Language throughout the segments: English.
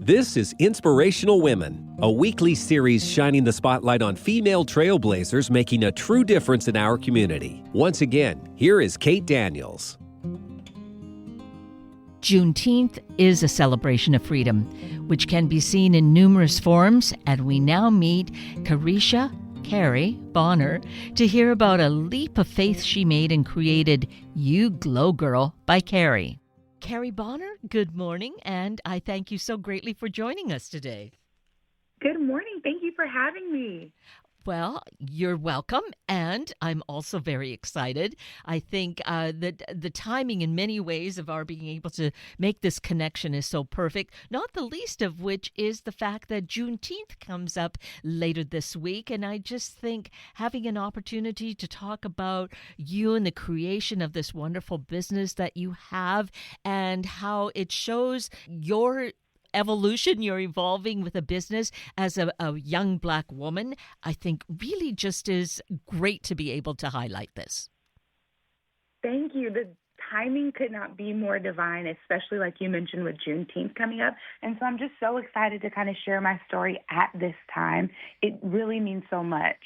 This is Inspirational Women, a weekly series shining the spotlight on female trailblazers making a true difference in our community. Once again, here is Kate Daniels. Juneteenth is a celebration of freedom, which can be seen in numerous forms, and we now meet Karie Bonner to hear about a leap of faith she made and created You Glow Girl by Karie. Karie Bonner, good morning, and I thank you so greatly for joining us today. Good morning. Thank you for having me. Well, you're welcome, and I'm also very excited. I think that the timing in many ways of our being able to make this connection is so perfect, not the least of which is the fact that Juneteenth comes up later this week, and I just think having an opportunity to talk about you and the creation of this wonderful business that you have and how it shows your evolution, you're evolving with a business as a young Black woman, I think really just is great to be able to highlight this. Thank you. The timing could not be more divine, especially like you mentioned with Juneteenth coming up. And so I'm just so excited to kind of share my story at this time. It really means so much.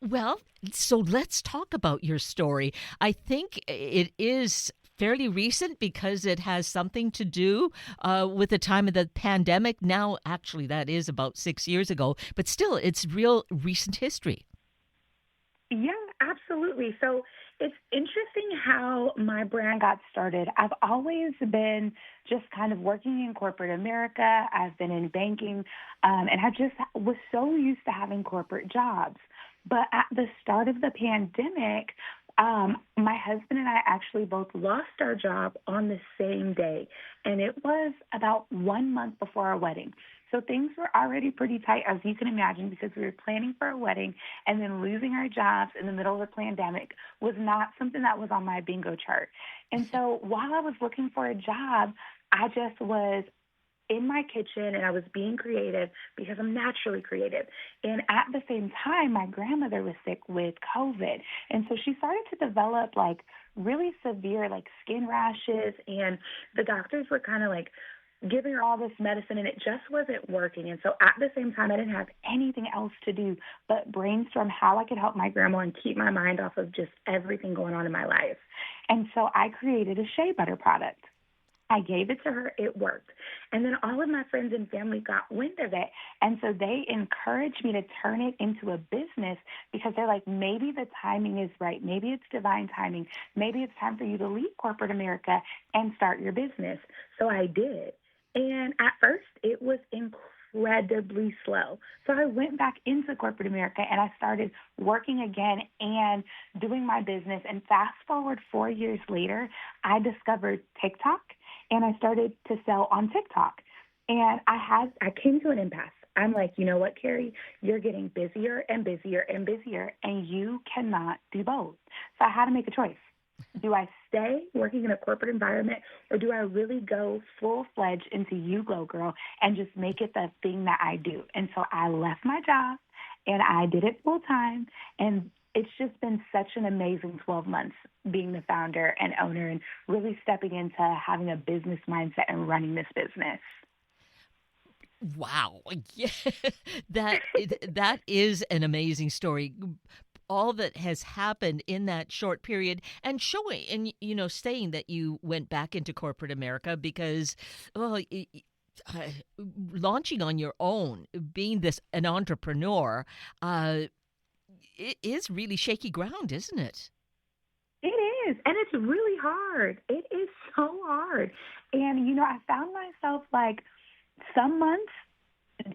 Well, so let's talk about your story. I think it is fairly recent because it has something to do with the time of the pandemic. Now, actually, that is about 6 years ago, but still, it's real recent history. Yeah, absolutely. So it's interesting how my brand got started. I've always been just kind of working in corporate America. I've been in banking, and I just was so used to having corporate jobs. But at the start of the pandemic, my husband and I actually both lost our job on the same day, and it was about 1 month before our wedding. So things were already pretty tight, as you can imagine, because we were planning for a wedding, and then losing our jobs in the middle of the pandemic was not something that was on my bingo chart. And so while I was looking for a job, I just was in my kitchen and I was being creative because I'm naturally creative. And at the same time, my grandmother was sick with COVID. And so she started to develop like really severe like skin rashes, and the doctors were kind of like giving her all this medicine and it just wasn't working. And so at the same time, I didn't have anything else to do but brainstorm how I could help my grandma and keep my mind off of just everything going on in my life. And so I created a shea butter product. I gave it to her. It worked. And then all of my friends and family got wind of it. And so they encouraged me to turn it into a business because they're like, maybe the timing is right. Maybe it's divine timing. Maybe it's time for you to leave corporate America and start your business. So I did. And at first, it was incredibly slow. So I went back into corporate America and I started working again and doing my business. And fast forward 4 years later, I discovered TikTok. And I started to sell on TikTok. And I came to an impasse. I'm like, you know what, Karie? You're getting busier and busier and busier, and you cannot do both. So I had to make a choice. Do I stay working in a corporate environment, or do I really go full-fledged into You Glow Girl and just make it the thing that I do? And so I left my job, and I did it full-time, and it's just been such an amazing 12 months being the founder and owner and really stepping into having a business mindset and running this business. Wow. Yeah, that is an amazing story. All that has happened in that short period and showing and, saying that you went back into corporate America because, well, launching on your own, being an entrepreneur, it is really shaky ground, isn't it? It is, and it's really hard. It is so hard. And, I found myself like some months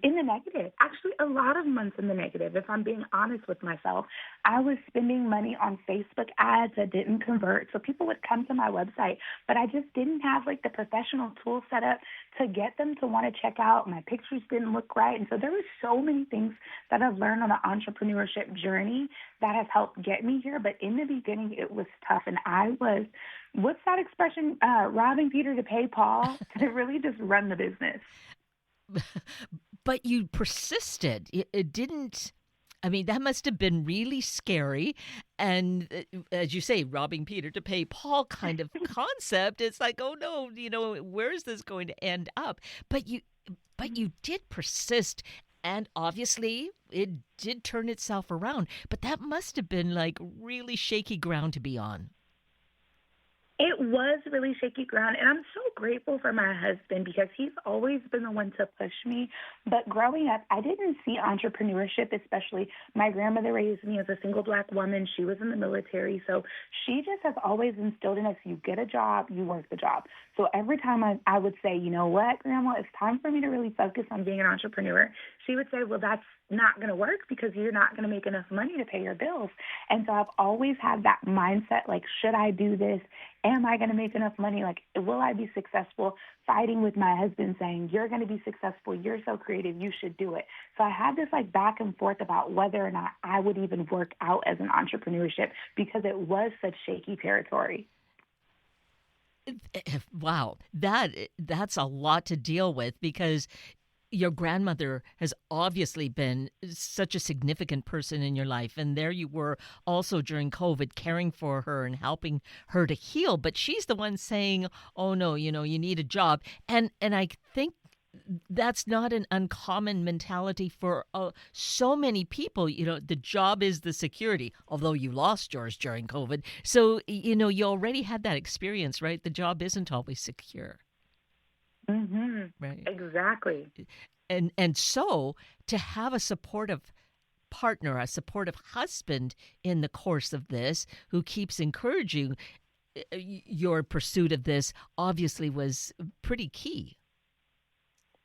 in the negative, actually a lot of months in the negative, if I'm being honest with myself. I was spending money on Facebook ads that didn't convert. So people would come to my website, but I just didn't have like the professional tool set up to get them to want to check out. My pictures didn't look right. And so there were so many things that I've learned on the entrepreneurship journey that has helped get me here. But in the beginning, it was tough. And I was, what's that expression? Robbing Peter to pay Paul to really just run the business. But you persisted. It didn't. I mean, that must have been really scary. And as you say, robbing Peter to pay Paul kind of concept. It's like, oh no, where is this going to end up? But But you did persist. And obviously, it did turn itself around. But that must have been like really shaky ground to be on. It was really shaky ground, and I'm so grateful for my husband because he's always been the one to push me. But growing up, I didn't see entrepreneurship, especially my grandmother raised me as a single Black woman. She was in the military, so she just has always instilled in us, you get a job, you work the job. So every time I would say, you know what, Grandma, it's time for me to really focus on being an entrepreneur, she would say, well, that's not going to work because you're not going to make enough money to pay your bills. And so I've always had that mindset, like, should I do this? Am I going to make enough money? Like, will I be successful? Fighting with my husband saying, you're going to be successful. You're so creative. You should do it. So I had this like back and forth about whether or not I would even work out as an entrepreneurship because it was such shaky territory. Wow, that's a lot to deal with because your grandmother has obviously been such a significant person in your life. And there you were also during COVID caring for her and helping her to heal. But she's the one saying, oh, no, you know, you need a job. And I think that's not an uncommon mentality for so many people. You know, the job is the security, although you lost yours during COVID. So, you know, you already had that experience, right? The job isn't always secure. Mm-hmm. Right. Exactly. And so to have a supportive partner, a supportive husband in the course of this who keeps encouraging your pursuit of this obviously was pretty key.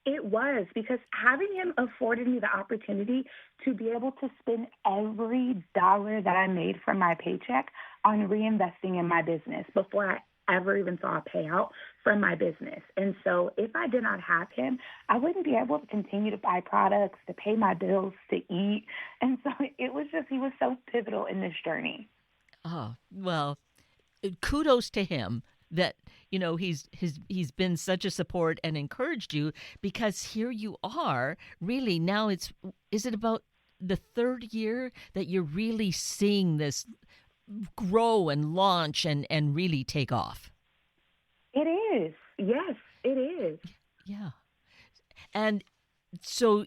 It was because having him afforded me the opportunity to be able to spend every dollar that I made from my paycheck on reinvesting in my business before I ever even saw a payout from my business. And so if I did not have him, I wouldn't be able to continue to buy products, to pay my bills, to eat. And so it was just, he was so pivotal in this journey. Oh, well, kudos to him that you know he's been such a support and encouraged you because here you are really now is it about the third year that you're really seeing this grow and launch and really take off. It is. Yes, it is. Yeah. And so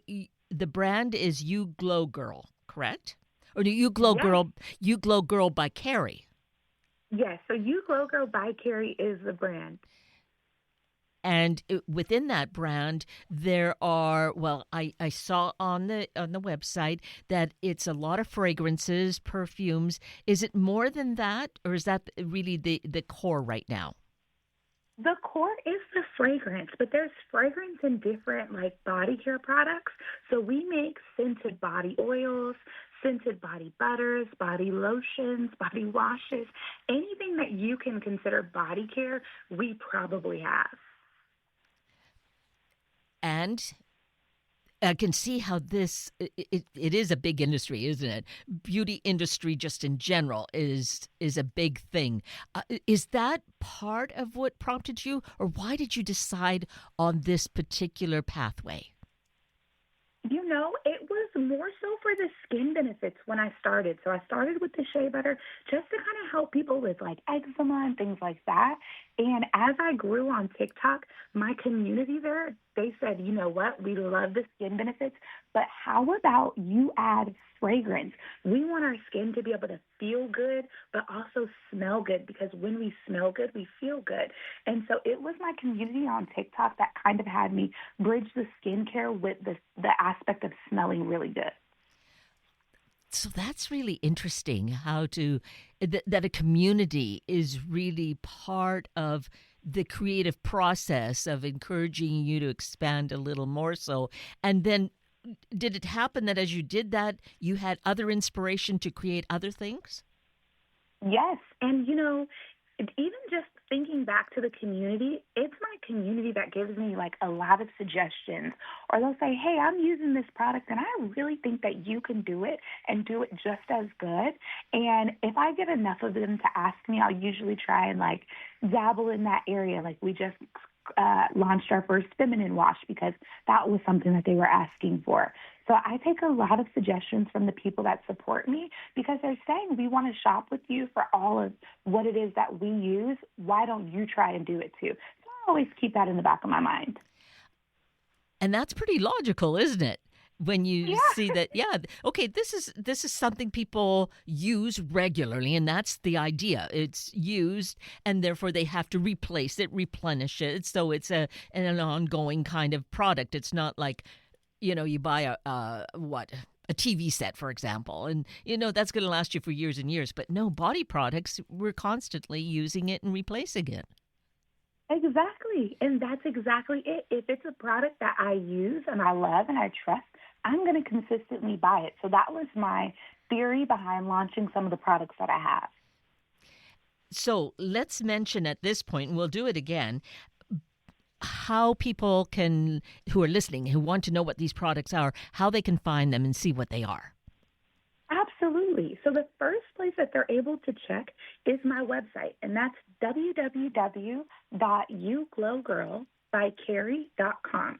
the brand is You Glow Girl, correct? Or do Yes. You Glow Girl by Karie? Yes. So You Glow Girl by Karie is the brand. And within that brand, there are I saw on the website that it's a lot of fragrances, perfumes. Is it more than that, or is that really the core right now? The core is the fragrance, but there's fragrance in different like body care products. So we make scented body oils, scented body butters, body lotions, body washes, anything that you can consider body care, we probably have. And I can see how it is a big industry, isn't it? Beauty industry, just in general, is a big thing. Is that part of what prompted you, or why did you decide on this particular pathway? You know, it was more so for the skin benefits when I started. So I started with the shea butter just to kind of help people with like eczema and things like that. And as I grew on TikTok, my community there, they said, you know what, we love the skin benefits, but how about you add fragrance? We want our skin to be able to feel good, but also smell good because when we smell good, we feel good. And so it was my community on TikTok that kind of had me bridge the skincare with the aspect of smelling really good. So that's really interesting that a community is really part of the creative process of encouraging you to expand a little more so. And then did it happen that as you did that, you had other inspiration to create other things? Yes. And, you know, even just thinking back to the community, it's my community that gives me like a lot of suggestions. Or they'll say, hey, I'm using this product and I really think that you can do it and do it just as good. And if I get enough of them to ask me, I'll usually try and like dabble in that area. Like we just launched our first feminine wash because that was something that they were asking for. So I take a lot of suggestions from the people that support me because they're saying we want to shop with you for all of what it is that we use. Why don't you try and do it too? So I always keep that in the back of my mind. And that's pretty logical, isn't it? When you see Yeah. that, yeah, okay, this is something people use regularly, and that's the idea. It's used, and therefore they have to replace it, replenish it. So it's an ongoing kind of product. It's not like, you buy a TV set, for example, and that's going to last you for years and years. But no, body products, we're constantly using it and replacing it. Exactly. And that's exactly it. If it's a product that I use and I love and I trust, I'm going to consistently buy it. So that was my theory behind launching some of the products that I have. So let's mention at this point, and we'll do it again, how people can, who are listening, who want to know what these products are, how they can find them and see what they are. Absolutely. So the first place that they're able to check is my website, and that's www.youglowgirl.karie.com.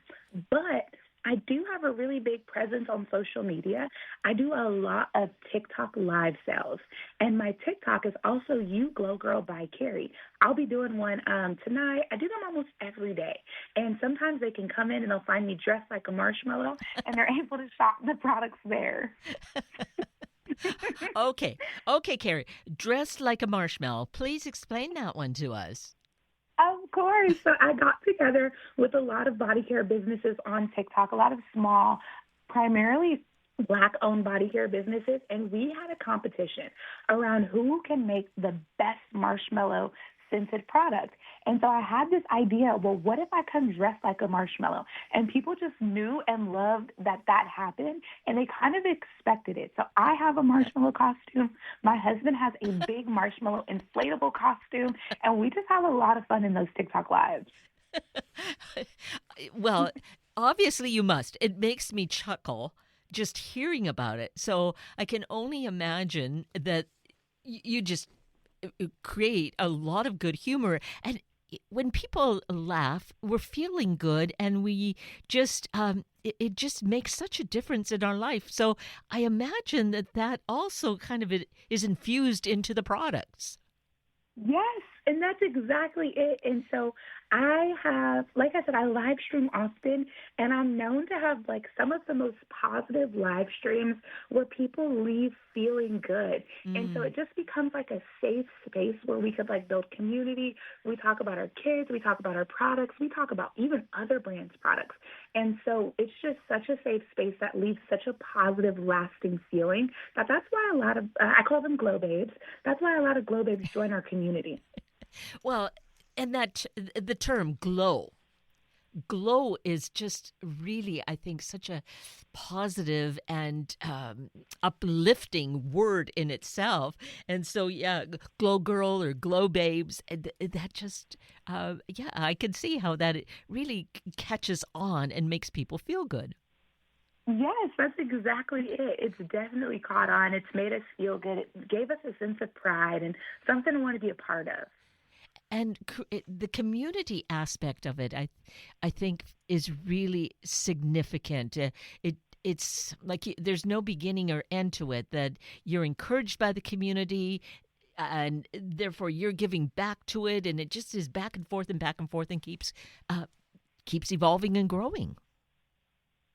But I do have a really big presence on social media. I do a lot of TikTok live sales, and my TikTok is also You Glow Girl by Karie. I'll be doing one tonight. I do them almost every day, and sometimes they can come in and they'll find me dressed like a marshmallow, and they're able to shop the products there. Okay. Okay, Karie. Dressed like a marshmallow. Please explain that one to us. Of course. So I got together with a lot of body care businesses on TikTok, a lot of small, primarily Black-owned body care businesses, and we had a competition around who can make the best marshmallow scented product. And so I had this idea, well, what if I come dressed like a marshmallow? And people just knew and loved that happened, and they kind of expected it. So I have a marshmallow costume. My husband has a big marshmallow inflatable costume, and we just have a lot of fun in those TikTok lives. Well, obviously you must. It makes me chuckle just hearing about it. So I can only imagine that you just create a lot of good humor. And when people laugh, we're feeling good, and we just it just makes such a difference in our life. So I imagine that also kind of is infused into the products. Yes, and that's exactly it. And so I have, like I said, I live stream often, and I'm known to have like some of the most positive live streams where people leave feeling good. And so Mm. it just becomes like a safe space where we could like build community. We talk about our kids, we talk about our products, we talk about even other brands' products. And so it's just such a safe space that leaves such a positive, lasting feeling that's why a lot of, I call them glow babes. That's why a lot of glow babes join our community. Well, and that the term glow is just really, I think, such a positive and uplifting word in itself. And so, yeah, glow girl or glow babes, that just, yeah, I can see how that it really catches on and makes people feel good. Yes, that's exactly it. It's definitely caught on. It's made us feel good. It gave us a sense of pride and something to want to be a part of. And the community aspect of it, I think, is really significant. It's like there's no beginning or end to it. That you're encouraged by the community, and therefore you're giving back to it, and it just is back and forth and back and forth, and keeps evolving and growing.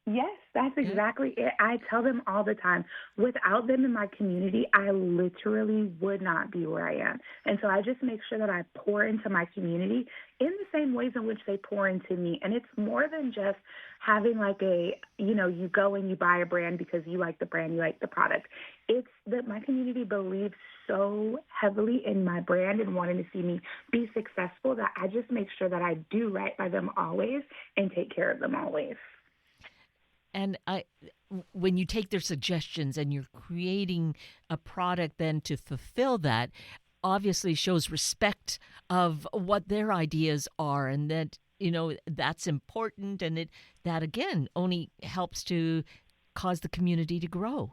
Yes, that's Yeah. exactly it. I tell them all the time, without them in my community, I literally would not be where I am. And so I just make sure that I pour into my community in the same ways in which they pour into me. And it's more than just having like you go and you buy a brand because you like the brand, you like the product. It's that my community believes so heavily in my brand and wanting to see me be successful that I just make sure that I do right by them always and take care of them always. And when you take their suggestions and you're creating a product then to fulfill that, obviously shows respect of what their ideas are, and that that's important, and that again only helps to cause the community to grow.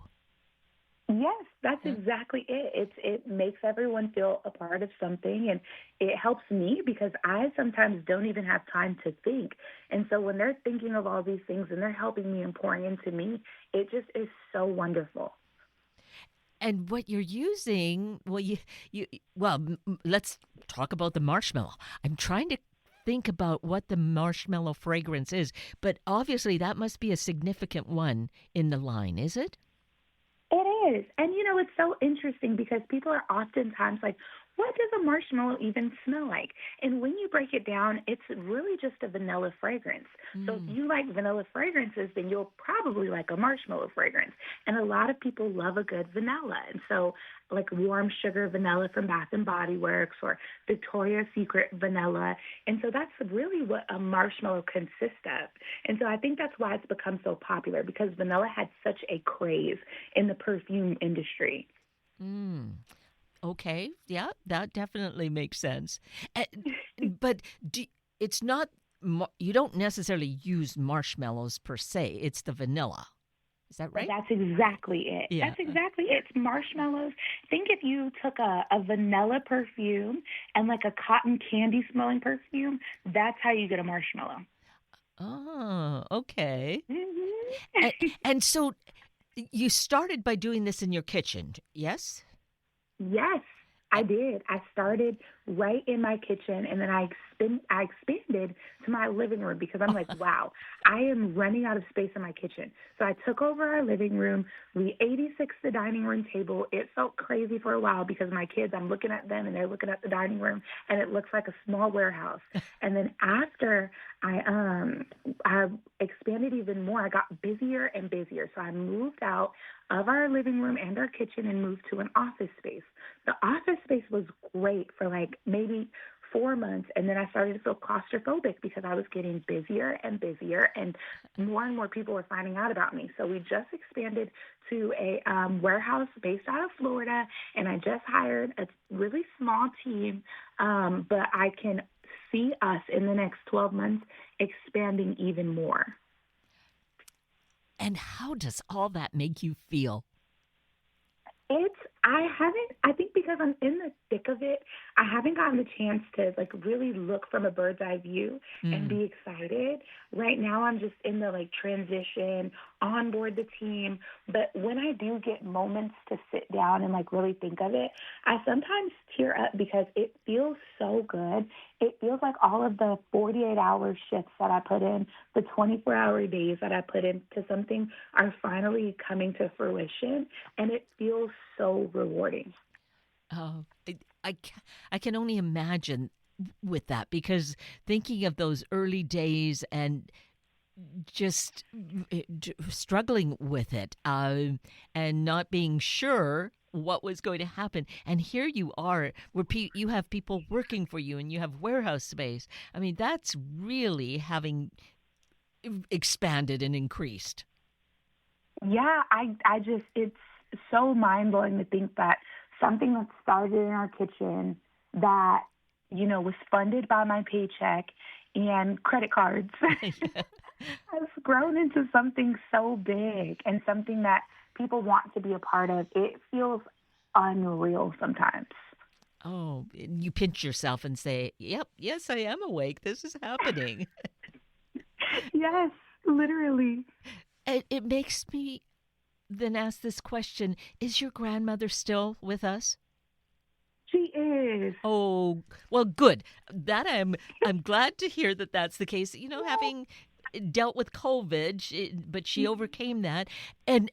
Yes, that's Yeah. exactly it. It makes everyone feel a part of something, and it helps me because I sometimes don't even have time to think. And so when they're thinking of all these things and they're helping me and pouring into me, it just is so wonderful. And what you're using, well, let's talk about the marshmallow. I'm trying to think about what the marshmallow fragrance is, but obviously that must be a significant one in the line, is it? It is. And it's so interesting because people are oftentimes like, what does a marshmallow even smell like? And when you break it down, it's really just a vanilla fragrance. So if Mm. you like vanilla fragrances, then you'll probably like a marshmallow fragrance. And a lot of people love a good vanilla. And so like warm sugar vanilla from Bath and Body Works or Victoria's Secret vanilla. And so that's really what a marshmallow consists of. And so I think that's why it's become so popular because vanilla had such a craze in the perfume industry. Mm. Okay, yeah, that definitely makes sense. Uh, but it's not, you don't necessarily use marshmallows per se, it's the vanilla. Is that right? That's exactly it. Yeah. That's exactly it. It's marshmallows. Think if you took a vanilla perfume and like a cotton candy smelling perfume, that's how you get a marshmallow. Oh, okay. And, hmm and so you started by doing this in your kitchen, yes? Yes, I did. I started right in my kitchen, and then I expanded to my living room because I'm like, wow, I am running out of space in my kitchen. So I took over our living room. We 86 the dining room table. It felt crazy for a while because my kids, I'm looking at them and they're looking at the dining room, and it looks like a small warehouse. And then after I expanded even more, I got busier and busier. So I moved out of our living room and our kitchen and moved to an office space. The office space was great for like maybe 4 months, and then I started to feel claustrophobic because I was getting busier and more people were finding out about me. So we just expanded to a warehouse based out of Florida, and I just hired a really small team, but I can see us in the next 12 months expanding even more. And how does all that make you feel? I think because I'm in the thick of it, I haven't gotten the chance to like really look from a bird's eye view and Mm. be excited. Right now I'm just in the like transition, onboard the team. But when I do get moments to sit down and like really think of it, I sometimes tear up because it feels so good. It feels like all of the 48-hour shifts that I put in, the 24-hour days that I put into something are finally coming to fruition, and it feels so rewarding. Oh, I can only imagine with that because thinking of those early days and just struggling with it and not being sure what was going to happen. And here you are, where you have people working for you and you have warehouse space. I mean, that's really having expanded and increased. Yeah, I just, it's so mind blowing to think that something that started in our kitchen that, was funded by my paycheck and credit cards has grown into something so big and something that people want to be a part of. It feels unreal sometimes. Oh, you pinch yourself and say, "Yep, yes, I am awake. This is happening." Yes, literally. It makes me then ask this question: is your grandmother still with us? She is. Oh, well, good. That I'm glad to hear that that's the case. Having dealt with COVID, but she overcame that. And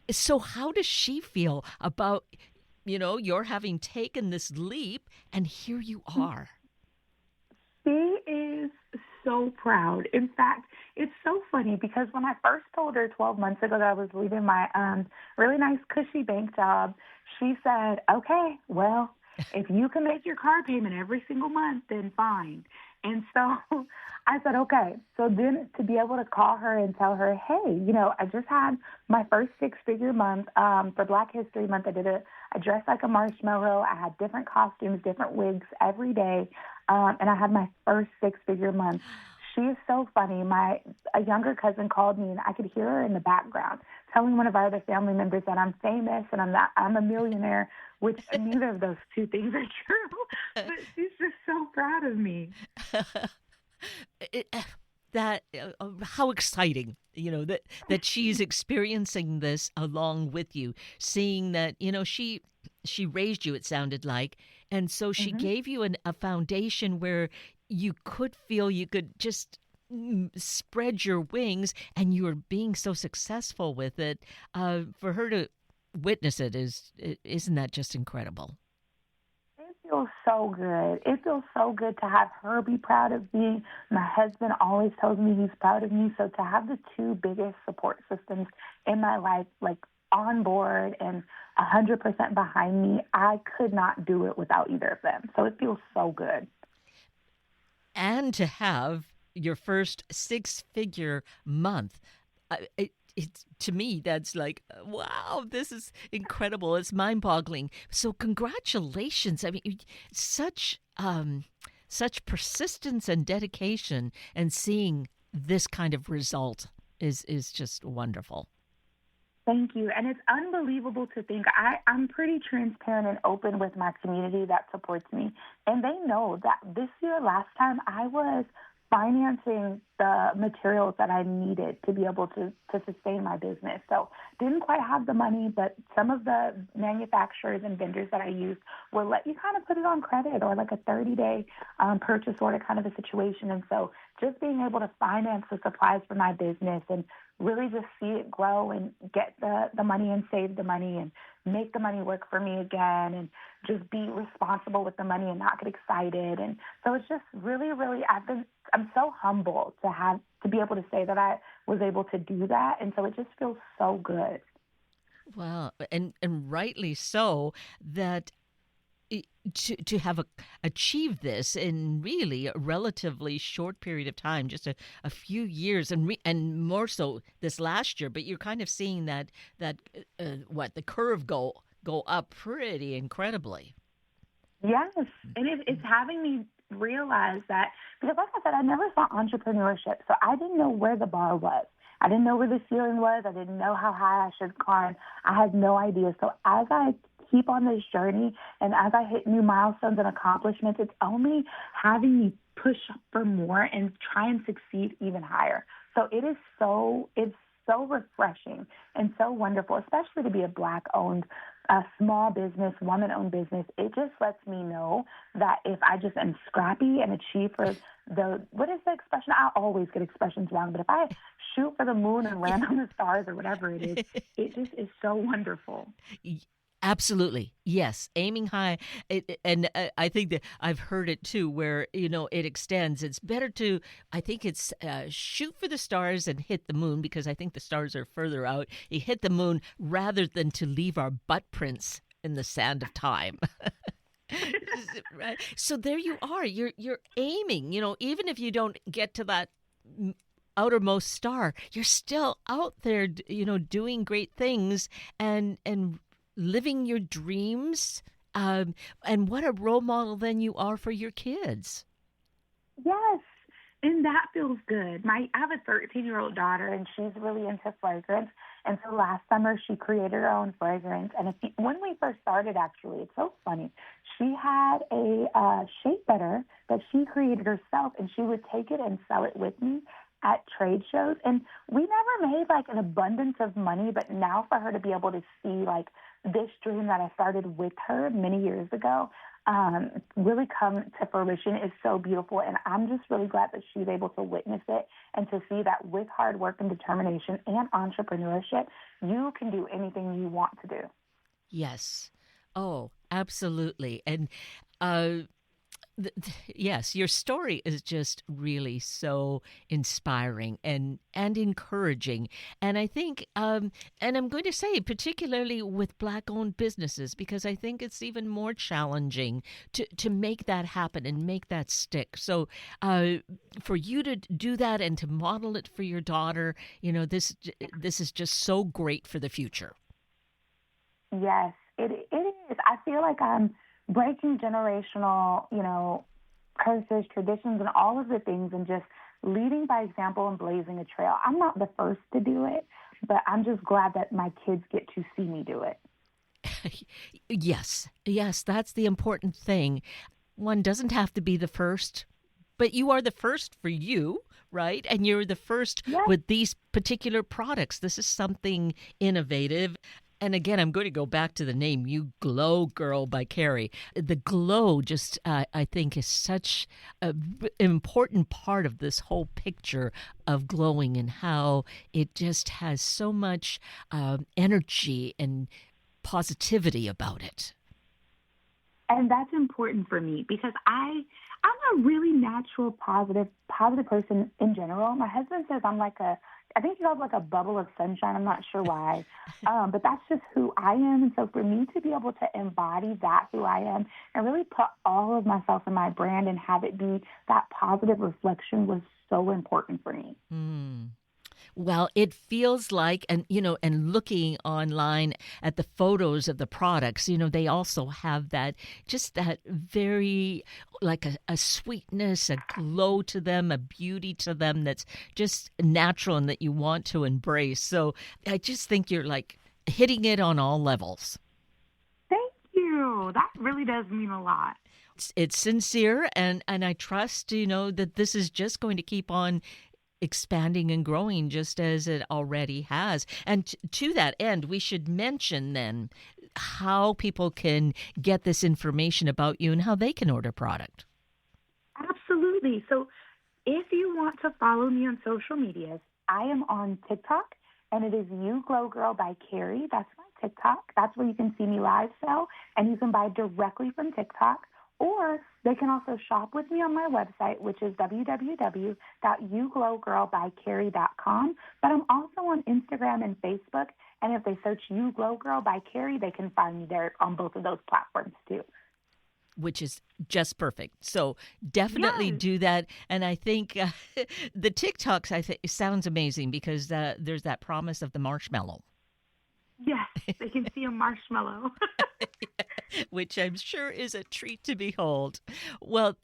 so, how does she feel about your having taken this leap, and here you are? She is so proud. In fact, it's so funny because when I first told her 12 months ago that I was leaving my really nice cushy bank job, she said, okay, well, if you can make your car payment every single month, then fine. And so I said, okay. So then to be able to call her and tell her, hey, I just had my first six-figure month for Black History Month. I dressed like a marshmallow. I had different costumes, different wigs every day. And I had my first six-figure month. She is so funny. A younger cousin called me, and I could hear her in the background telling one of our other family members that I'm famous and I'm a millionaire, which neither of those two things are true. But she's just so proud of me. It- that how exciting that she's experiencing this along with you, seeing that she raised you, it sounded like, and so she hmm gave you a foundation where you could feel you could just spread your wings, and you were being so successful with it. For her to witness it isn't that just incredible? It feels so good. It feels so good to have her be proud of me. My husband always tells me he's proud of me. So to have the two biggest support systems in my life, like on board and 100% behind me, I could not do it without either of them. So it feels so good. And to have your first six-figure month. It's to me that's like, wow, this is incredible. It's mind-boggling. So congratulations. I mean, such persistence and dedication, and seeing this kind of result is just wonderful. Thank you. And it's unbelievable to think I'm pretty transparent and open with my community that supports me. And they know that this year, last time, I was financing the materials that I needed to be able to sustain my business. So didn't quite have the money, but some of the manufacturers and vendors that I used will let you kind of put it on credit or like a 30-day purchase order kind of a situation. And so just being able to finance the supplies for my business and really just see it grow and get the money and save the money and make the money work for me again and just be responsible with the money and not get excited. And so it's just really, really, I'm so humbled to be able to say that I was able to do that. And so it just feels so good. Well, and rightly so, that to have achieved this in really a relatively short period of time, just a few years, and more so this last year. But you're kind of seeing that the curve go up pretty incredibly. Yes, and it's having me realize that, because like I said, I never saw entrepreneurship, so I didn't know where the bar was. I didn't know where the ceiling was. I didn't know how high I should climb. I had no idea. So as I keep on this journey and as I hit new milestones and accomplishments, it's only having me push for more and try and succeed even higher. So it's so refreshing and so wonderful, especially to be a Black-owned, small business, woman-owned business. It just lets me know that if I just am scrappy and achieve for what is the expression? I always get expressions wrong, but if I shoot for the moon and land on the stars or whatever it is, it just is so wonderful. Absolutely. Yes. Aiming high. And I think that I've heard it too, where, it extends. It's better to, I think it's shoot for the stars and hit the moon, because I think the stars are further out. You hit the moon rather than to leave our butt prints in the sand of time. Right. So there you are. You're aiming, even if you don't get to that outermost star, you're still out there, doing great things and living your dreams. And what a role model then you are for your kids. Yes, and that feels good. I have a 13-year-old daughter, and she's really into fragrance. And so last summer, she created her own fragrance. And when we first started, actually, it's so funny. She had a shea butter that she created herself, and she would take it and sell it with me at trade shows. And we never made like an abundance of money, but now for her to be able to see like this dream that I started with her many years ago really come to fruition is so beautiful. And I'm just really glad that she's able to witness it and to see that with hard work and determination and entrepreneurship, you can do anything you want to do. Yes. Oh, absolutely. And yes, your story is just really so inspiring and encouraging. And I think, and I'm going to say, particularly with Black-owned businesses, because I think it's even more challenging to make that happen and make that stick. So for you to do that and to model it for your daughter, this is just so great for the future. Yes, it is. I feel like I'm breaking generational, curses, traditions, and all of the things, and just leading by example and blazing a trail. I'm not the first to do it, but I'm just glad that my kids get to see me do it. Yes, that's the important thing. One doesn't have to be the first, but you are the first for you, right? And you're the first with these particular products. This is something innovative. And again, I'm going to go back to the name, You Glow Girl by Karie. The glow just, I think, is such an important part of this whole picture of glowing and how it just has so much energy and positivity about it. And that's important for me because I'm a really natural, positive person in general. My husband says I think he calls like a bubble of sunshine. I'm not sure why, but that's just who I am. And so for me to be able to embody that who I am and really put all of myself in my brand and have it be that positive reflection was so important for me. Well, it feels like, and looking online at the photos of the products, they also have that very, like a sweetness, a glow to them, a beauty to them that's just natural and that you want to embrace. So I just think you're like hitting it on all levels. Thank you. That really does mean a lot. It's sincere, and I trust, that this is just going to keep on expanding and growing just as it already has. And to that end, we should mention then how people can get this information about you and how they can order product. Absolutely. So if you want to follow me on social medias, I am on TikTok, and it is You Glow Girl by Karie. That's my TikTok. That's where you can see me live sell, and you can buy directly from TikTok. Or they can also shop with me on my website, which is www.youglowgirlbykarie.com. But I'm also on Instagram and Facebook. And if they search You Glow Girl by Karie, they can find me there on both of those platforms too. Which is just perfect. So definitely do that. And I think the TikToks, it sounds amazing because there's that promise of the marshmallow. Yes, they can see a marshmallow. Which I'm sure is a treat to behold. Well,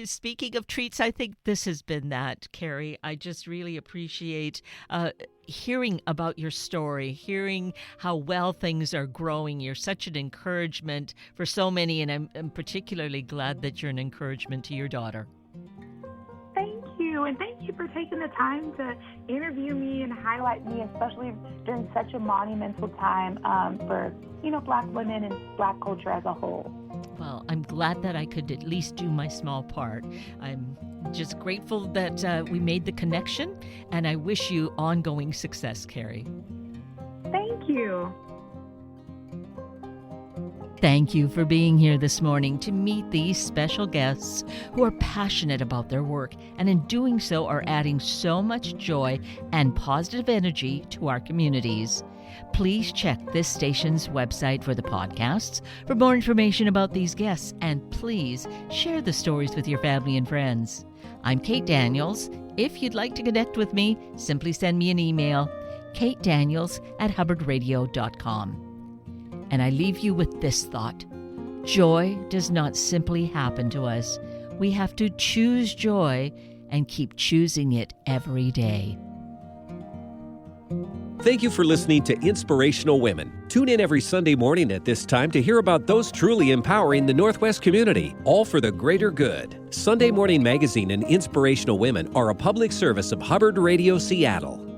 speaking of treats, I think this has been that, Karie. I just really appreciate hearing about your story, hearing how well things are growing. You're such an encouragement for so many, and I'm particularly glad that you're an encouragement to your daughter. And thank you for taking the time to interview me and highlight me, especially during such a monumental time for, Black women and Black culture as a whole. Well, I'm glad that I could at least do my small part. I'm just grateful that we made the connection, and I wish you ongoing success, Karie. Thank you. Thank you for being here this morning to meet these special guests who are passionate about their work and in doing so are adding so much joy and positive energy to our communities. Please check this station's website for the podcasts for more information about these guests, and please share the stories with your family and friends. I'm Kate Daniels. If you'd like to connect with me, simply send me an email, katedaniels@hubbardradio.com. And I leave you with this thought. Joy does not simply happen to us. We have to choose joy and keep choosing it every day. Thank you for listening to Inspirational Women. Tune in every Sunday morning at this time to hear about those truly empowering the Northwest community, all for the greater good. Sunday Morning Magazine and Inspirational Women are a public service of Hubbard Radio Seattle.